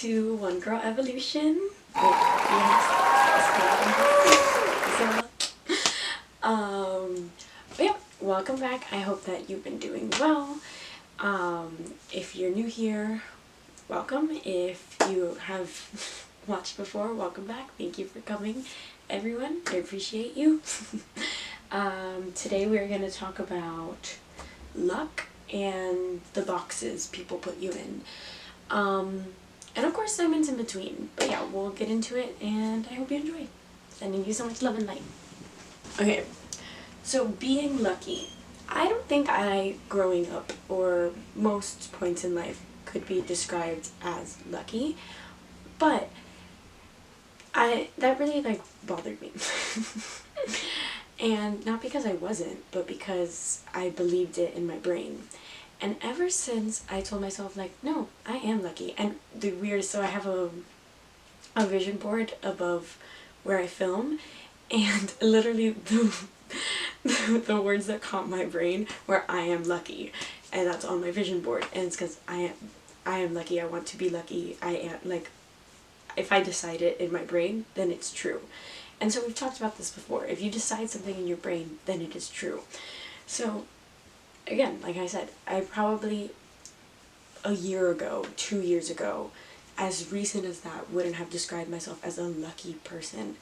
to One Girl Evolution. But yeah, welcome back. I hope that you've been doing well. If you're new here, welcome. If you have watched before, welcome back. Thank you for coming, everyone. I appreciate you. Today we're going to talk about luck and the boxes people put you in. And of course segments in between. But yeah, we'll get into it and I hope you enjoy. Sending you so much love and light. Okay, so being lucky. I don't think I, growing up, or most points in life, could be described as lucky. But that really bothered me. And not because I wasn't, but because I believed it in my brain. And ever since I told myself no, I am lucky. And the weirdest, so I have a vision board above where I film, and literally the words that caught my brain were I am lucky, and that's on my vision board. And it's because I am lucky. I want to be lucky. I am, if I decide it in my brain, then it's true. And so we've talked about this before. If you decide something in your brain, then it is true. So again, like I said, I probably a year ago, 2 years ago, as recent as that, wouldn't have described myself as a lucky person.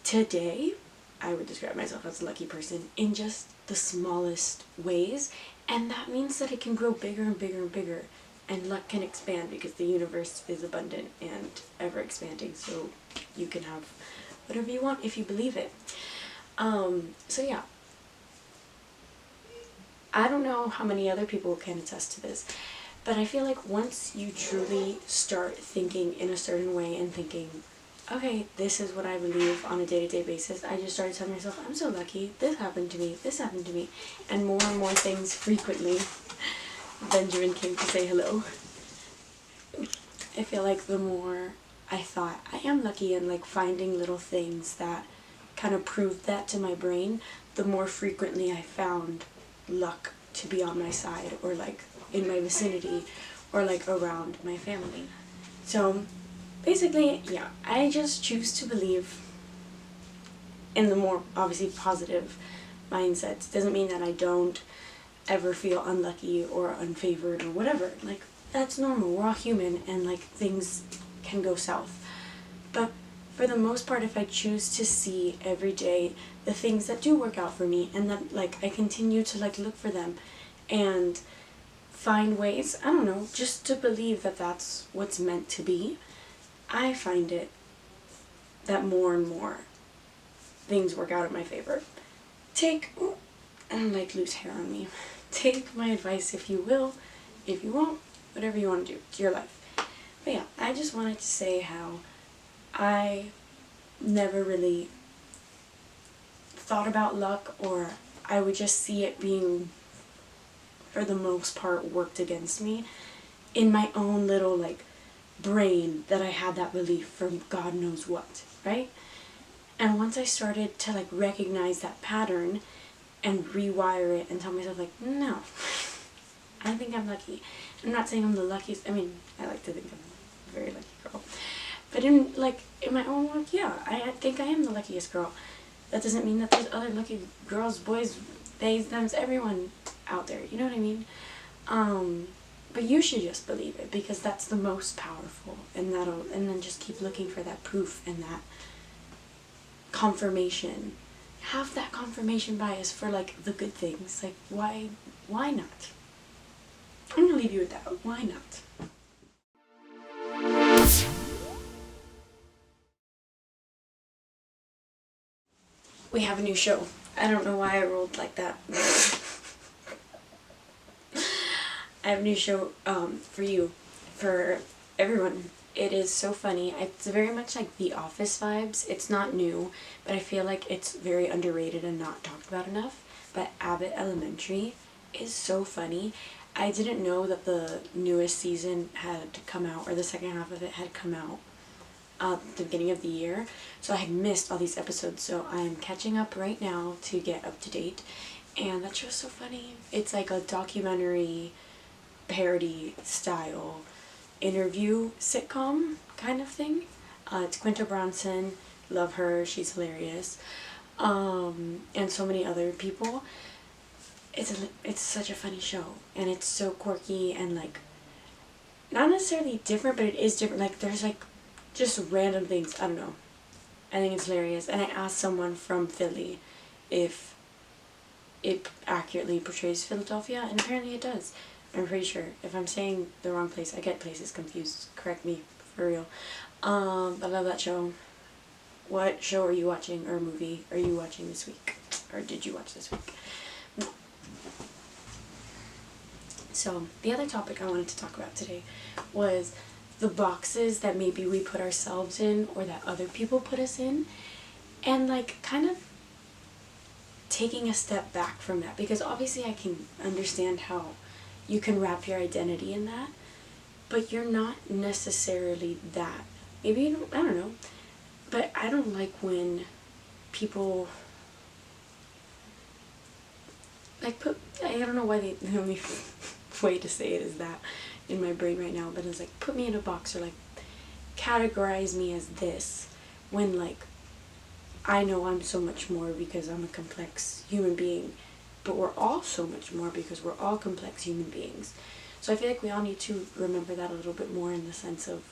Today, I would describe myself as a lucky person in just the smallest ways, and that means that it can grow bigger and bigger and bigger, and luck can expand because the universe is abundant and ever expanding, so you can have whatever you want if you believe it. So yeah. I don't know how many other people can attest to this, but I feel like once you truly start thinking in a certain way and thinking, okay, this is what I believe on a day-to-day basis, I just started telling myself, I'm so lucky, this happened to me, and more things frequently. Benjamin came to say hello. I feel like the more I thought, I am lucky, and finding little things that kind of proved that to my brain, the more frequently I found luck to be on my side, or in my vicinity, or around my family. So basically, yeah, I just choose to believe in the more obviously positive mindsets. Doesn't mean that I don't ever feel unlucky or unfavored or whatever. That's normal. We're all human, and things can go south. But for the most part, if I choose to see every day the things that do work out for me, and that I continue to look for them and find ways, I don't know, just to believe that that's what's meant to be, I find it that more and more things work out in my favor. I don't lose hair on me. Take my advice if you will. If you won't, whatever you want to do. It's your life. But yeah, I just wanted to say how I never really thought about luck, or I would just see it being, for the most part, worked against me in my own little brain, that I had that belief from God knows what, right? And once I started to recognize that pattern and rewire it and tell myself no, I think I'm lucky. I'm not saying I'm the luckiest. I mean, I like to think I'm a very lucky girl. But in my own work, yeah, I think I am the luckiest girl. That doesn't mean that there's other lucky girls, boys, they, thems, everyone out there. You know what I mean? But you should just believe it, because that's the most powerful, and then just keep looking for that proof and that confirmation. Have that confirmation bias for the good things. Why not? I'm gonna leave you with that. Why not? We have a new show. I don't know why I rolled like that. I have a new show for you, for everyone. It is so funny. It's very much like The Office vibes. It's not new, but I feel like it's very underrated and not talked about enough. But Abbott Elementary is so funny. I didn't know that the newest season had come out, or the second half of it had come out at the beginning of the year, so I had missed all these episodes, so I'm catching up right now to get up to date, and that show's so funny. It's a documentary parody style interview sitcom kind of thing. It's Quinta Brunson, love her, she's hilarious, and so many other people. It's such a funny show, and it's so quirky and like not necessarily different, but it is different. Like there's like just random things. I don't know. I think it's hilarious. And I asked someone from Philly if it accurately portrays Philadelphia, and apparently it does. I'm pretty sure. If I'm saying the wrong place, I get places confused. Correct me, for real. I love that show. What show are you watching, or movie are you watching this week? Or did you watch this week? No. So, the other topic I wanted to talk about today was the boxes that maybe we put ourselves in or that other people put us in, and like kind of taking a step back from that, because obviously I can understand how you can wrap your identity in that, but you're not necessarily that. Maybe you don't, I don't know, but I don't like when people like put, I don't know why the only way to say it is that in my brain right now, but it's like put me in a box or like categorize me as this, when like I know I'm so much more because I'm a complex human being, but we're all so much more because we're all complex human beings. So I feel like we all need to remember that a little bit more in the sense of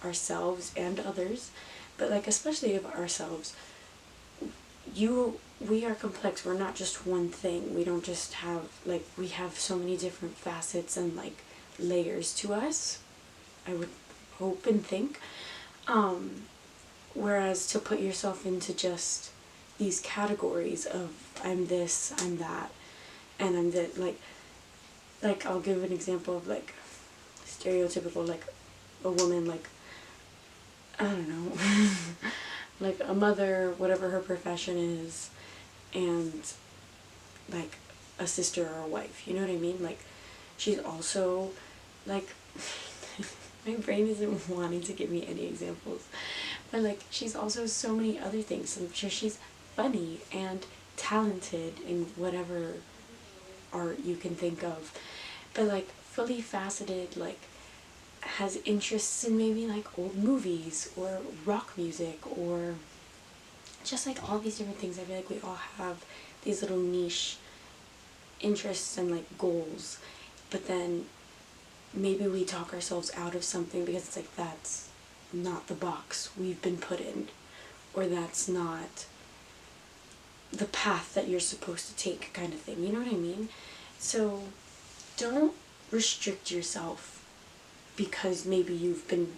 ourselves and others, but like especially of ourselves. We are complex. We're not just one thing. We don't just have like, we have so many different facets and like layers to us, I would hope and think. Whereas to put yourself into just these categories of I'm this, I'm that, and I'm that, like I'll give an example of like stereotypical, like a woman, like I don't know, like a mother, whatever her profession is, and like a sister or a wife, you know what I mean? Like she's also like my brain isn't wanting to give me any examples, but like she's also so many other things. So I'm sure she's funny and talented in whatever art you can think of, but like fully faceted, like has interests in maybe like old movies or rock music or just like all these different things. I feel like we all have these little niche interests and like goals, but then maybe we talk ourselves out of something because it's like that's not the box we've been put in, or that's not the path that you're supposed to take, kind of thing, you know what I mean? So don't restrict yourself because maybe you've been,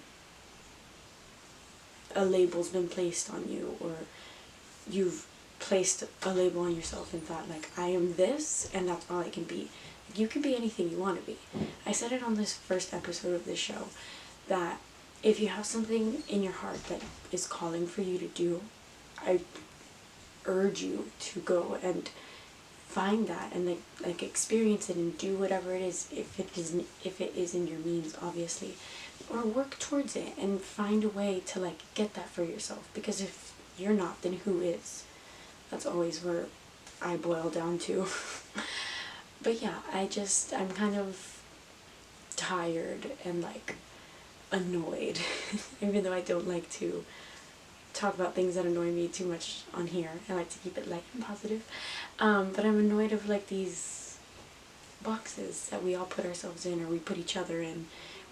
a label's been placed on you, or you've placed a label on yourself and thought like I am this and that's all I can be. You can be anything you want to be. I said it on this first episode of this show that if you have something in your heart that is calling for you to do, I urge you to go and find that and like experience it and do whatever it is, if it is in your means, obviously, or work towards it and find a way to like get that for yourself, because if you're not, then who is? That's always where I boil down to. But yeah, I'm kind of tired and like annoyed even though I don't like to talk about things that annoy me too much on here. I like to keep it light and positive. But I'm annoyed of like these boxes that we all put ourselves in, or we put each other in,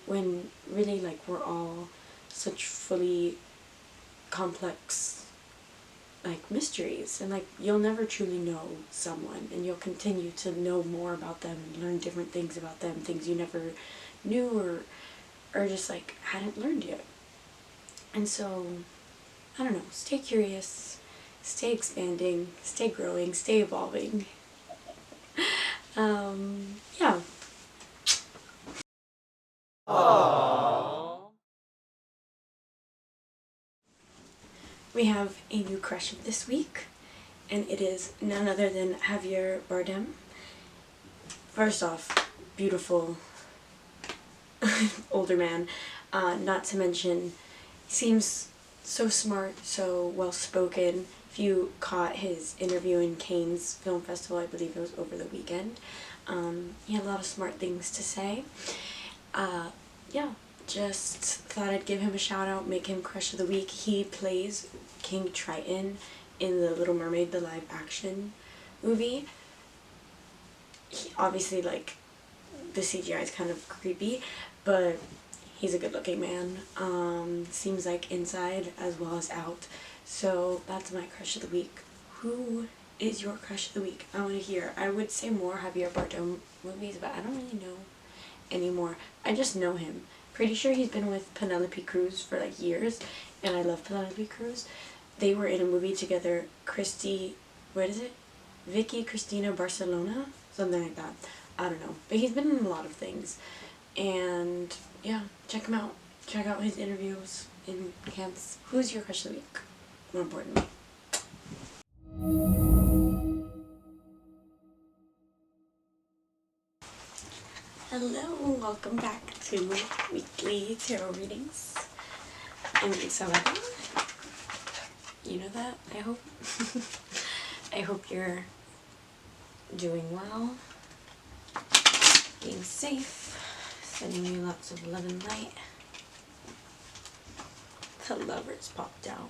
when really like we're all such fully complex like mysteries, and like you'll never truly know someone, and you'll continue to know more about them and learn different things about them, things you never knew or just like hadn't learned yet. And so I don't know, stay curious, stay expanding, stay growing, stay evolving. Yeah. Aww. We have a new crush of this week, and it is none other than Javier Bardem. First off, beautiful older man. Not to mention, seems so smart, so well spoken. If you caught his interview in Cannes Film Festival, I believe it was over the weekend, he had a lot of smart things to say. Yeah, just thought I'd give him a shout out, make him crush of the week. He plays King Triton in the Little Mermaid, the live action movie. He, obviously, like, the CGI is kind of creepy, but he's a good looking man. Seems like inside as well as out. So that's my crush of the week. Who is your crush of the week? I want to hear. I would say more Javier Bardem movies, but I don't really know anymore. I just know him. Pretty sure he's been with Penelope Cruz for like years, and I love Penelope Cruz. They were in a movie together, what is it? Vicky Cristina Barcelona? Something like that. I don't know. But he's been in a lot of things. And yeah, check him out. Check out his interviews in camps. Who's your crush of the week? More importantly. Hello, welcome back to weekly tarot readings. I'm Isabella. You know that, I hope. I hope you're doing well, being safe, sending you lots of love and light. The Lovers popped out.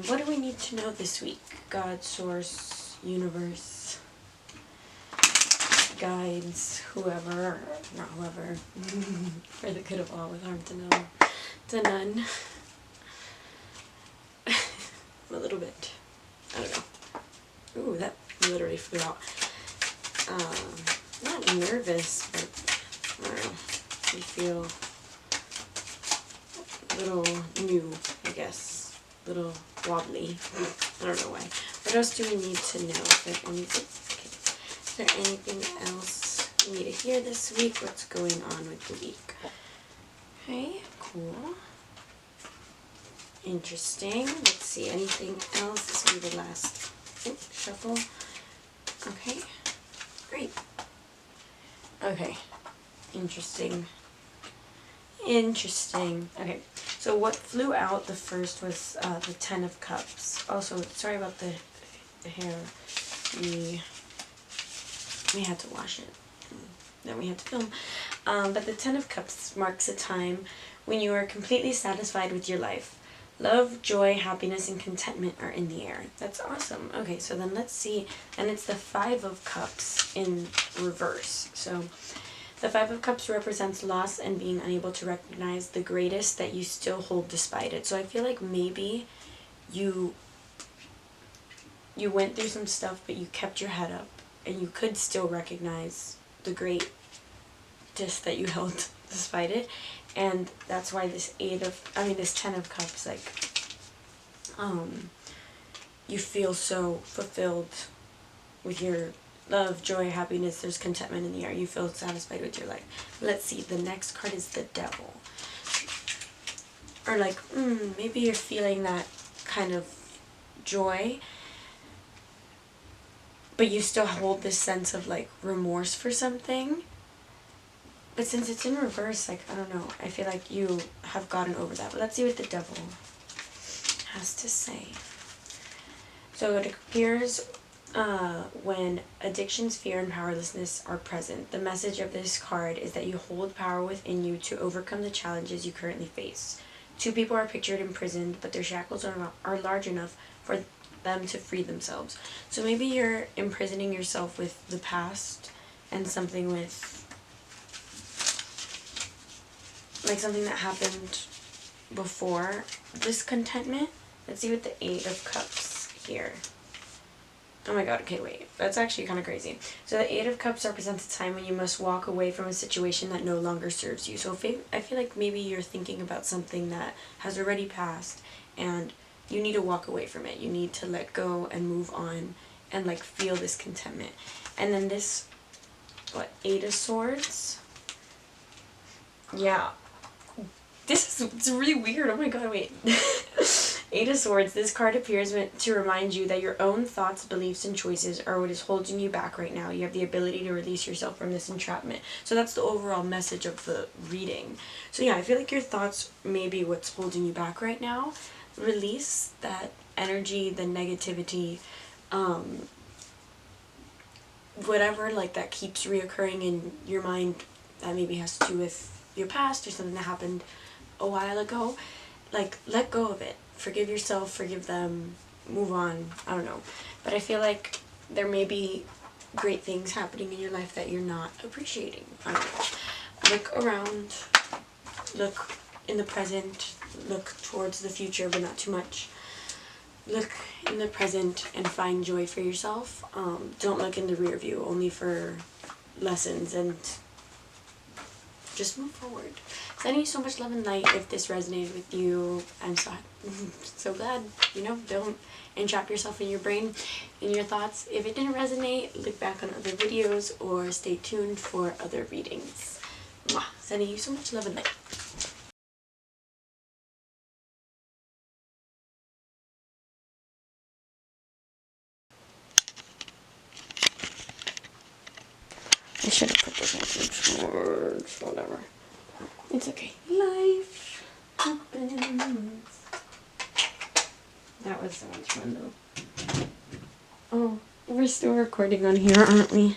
What do we need to know this week? God, source, universe, guides, whoever, not whoever, for the good of all with harm to no, to none. A little bit. I don't know. Ooh, that literally flew out. Not nervous, but I don't know. You feel a little new, I guess. A little wobbly. I don't know why. What else do we need to know? Is there anything else we need to hear this week? What's going on with the week? Okay, cool. Interesting. Let's see, anything else? This will be the last shuffle. Okay, great. Okay, interesting. Okay, so what flew out the first was the Ten of Cups. Also, sorry about the hair. We had to wash it. Then we had to film. But the Ten of Cups marks a time when you are completely satisfied with your life. Love, joy, happiness, and contentment are in the air. That's awesome. Okay, so then let's see. And it's the Five of Cups in reverse. So the Five of Cups represents loss and being unable to recognize the greatest that you still hold despite it. So I feel like maybe you went through some stuff, but you kept your head up, and you could still recognize the greatest that you held despite it. And that's why this this Ten of Cups, like, you feel so fulfilled with your love, joy, happiness. There's contentment in the air. You feel satisfied with your life. Let's see. The next card is the Devil. Or like, maybe you're feeling that kind of joy, but you still hold this sense of like remorse for something. But since it's in reverse, like, I don't know, I feel like you have gotten over that. But let's see what the Devil has to say. So it appears when addictions, fear, and powerlessness are present. The message of this card is that you hold power within you to overcome the challenges you currently face. Two people are pictured imprisoned, but their shackles are large enough for them to free themselves. So maybe you're imprisoning yourself with the past and something with, like, something that happened before this contentment. Let's see what the Eight of Cups here. Oh my god, okay, wait. That's actually kind of crazy. So the Eight of Cups represents a time when you must walk away from a situation that no longer serves you. So I feel like maybe you're thinking about something that has already passed, and you need to walk away from it. You need to let go and move on and, like, feel this contentment. And then this, Eight of Swords? Yeah. It's really weird. Oh my god, wait. Eight of Swords. This card appears to remind you that your own thoughts, beliefs, and choices are what is holding you back right now. You have the ability to release yourself from this entrapment. So that's the overall message of the reading. So yeah, I feel like your thoughts may be what's holding you back right now. Release that energy, the negativity, whatever, like, that keeps reoccurring in your mind that maybe has to do with your past or something that happened a while ago, like, let go of it. Forgive yourself, forgive them, move on. I don't know. But I feel like there may be great things happening in your life that you're not appreciating. I don't know. Look around, look in the present, look towards the future, but not too much. Look in the present and find joy for yourself. Don't look in the rear view only for lessons, and just move forward. Sending you so much love and light. If this resonated with you, I'm so glad. You know, don't entrap yourself in your brain, in your thoughts. If it didn't resonate, look back on other videos or stay tuned for other readings. Mwah. Sending you so much love and light. I should have put this on some shorts, whatever. It's okay. Life happens. That was so much fun though. Oh, we're still recording on here, aren't we?